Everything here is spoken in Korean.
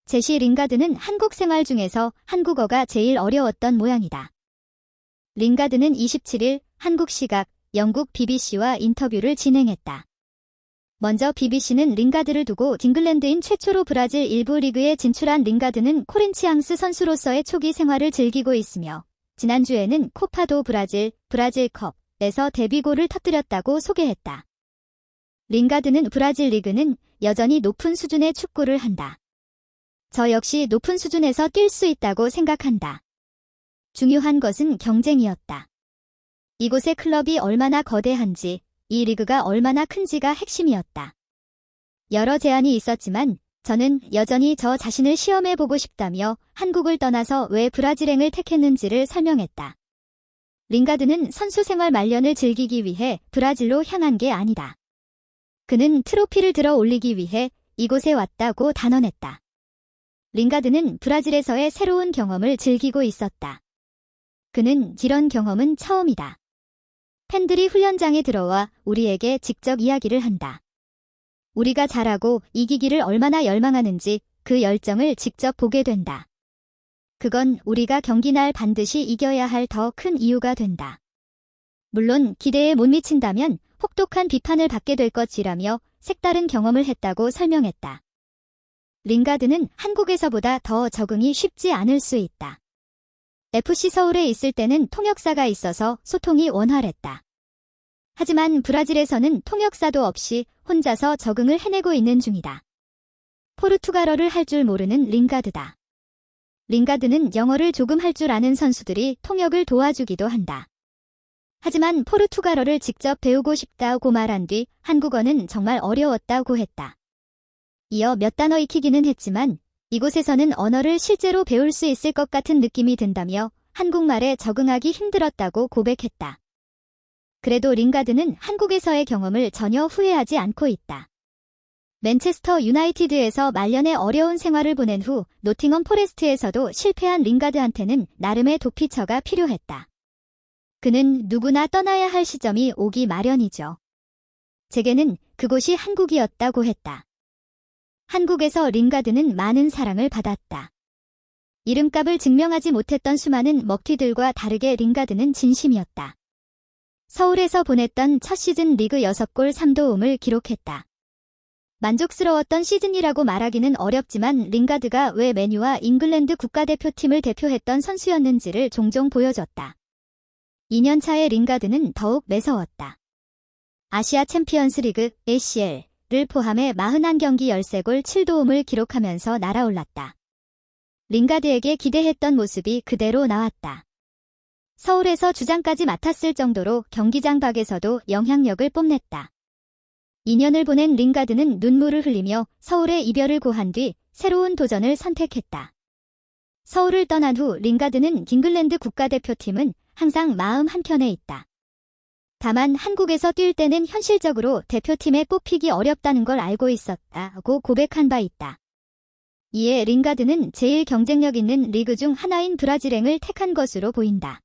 제시 링가드는 한국 생활 중에서 한국어가 제일 어려웠던 모양이다. 링가드는 27일 한국 시각 영국 BBC와 인터뷰를 진행했다. 먼저 BBC는 링가드를 두고 잉글랜드인 최초로 브라질 1부 리그에 진출한 링가드는 코린치앙스 선수로서의 초기 생활을 즐기고 있으며 지난주에는 코파도 브라질컵에서 데뷔골을 터뜨렸다고 소개했다. 링가드는 브라질 리그는 여전히 높은 수준의 축구를 한다. 저 역시 높은 수준에서 뛸 수 있다고 생각한다. 중요한 것은 경쟁이었다. 이곳의 클럽이 얼마나 거대한지, 이 리그가 얼마나 큰지가 핵심이었다. 여러 제안이 있었지만 저는 여전히 저 자신을 시험해보고 싶다며 한국을 떠나서 왜 브라질행을 택했는지를 설명했다. 링가드는 선수 생활 말년을 즐기기 위해 브라질로 향한 게 아니다. 그는 트로피를 들어 올리기 위해 이곳에 왔다고 단언했다. 링가드는 브라질에서의 새로운 경험을 즐기고 있었다. 그는 이런 경험은 처음이다. 팬들이 훈련장에 들어와 우리에게 직접 이야기를 한다. 우리가 잘하고 이기기를 얼마나 열망하는지 그 열정을 직접 보게 된다. 그건 우리가 경기 날 반드시 이겨야 할 더 큰 이유가 된다. 물론 기대에 못 미친다면 혹독한 비판을 받게 될 것이라며 색다른 경험을 했다고 설명했다. 링가드는 한국에서보다 더 적응이 쉽지 않을 수 있다. FC 서울에 있을 때는 통역사가 있어서 소통이 원활했다. 하지만 브라질에서는 통역사도 없이 혼자서 적응을 해내고 있는 중이다. 포르투갈어를 할 줄 모르는 링가드다. 링가드는 영어를 조금 할 줄 아는 선수들이 통역을 도와주기도 한다. 하지만 포르투갈어를 직접 배우고 싶다고 말한 뒤 한국어는 정말 어려웠다고 했다. 이어 몇 단어 익히기는 했지만 이곳에서는 언어를 실제로 배울 수 있을 것 같은 느낌이 든다며 한국말에 적응하기 힘들었다고 고백했다. 그래도 링가드는 한국에서의 경험을 전혀 후회하지 않고 있다. 맨체스터 유나이티드에서 말년의 어려운 생활을 보낸 후 노팅엄 포레스트에서도 실패한 링가드한테는 나름의 도피처가 필요했다. 그는 누구나 떠나야 할 시점이 오기 마련이죠. 제게는 그곳이 한국이었다고 했다. 한국에서 링가드는 많은 사랑을 받았다. 이름값을 증명하지 못했던 수많은 먹튀들과 다르게 링가드는 진심이었다. 서울에서 보냈던 첫 시즌 리그 6골 3도움을 기록했다. 만족스러웠던 시즌이라고 말하기는 어렵지만 링가드가 왜 맨유와 잉글랜드 국가대표팀을 대표했던 선수였는지를 종종 보여줬다. 2년차의 링가드는 더욱 매서웠다. 아시아 챔피언스 리그 ACL을 포함해 41경기 13골 7도움을 기록하면서 날아올랐다. 링가드에게 기대했던 모습이 그대로 나왔다. 서울에서 주장까지 맡았을 정도로 경기장 밖에서도 영향력을 뽐냈다. 2년을 보낸 링가드는 눈물을 흘리며 서울의 이별을 고한 뒤 새로운 도전을 선택했다. 서울을 떠난 후 링가드는 잉글랜드 국가대표팀은 항상 마음 한켠에 있다. 다만 한국에서 뛸 때는 현실적으로 대표팀에 뽑히기 어렵다는 걸 알고 있었다고 고백한 바 있다. 이에 링가드는 제일 경쟁력 있는 리그 중 하나인 브라질행을 택한 것으로 보인다.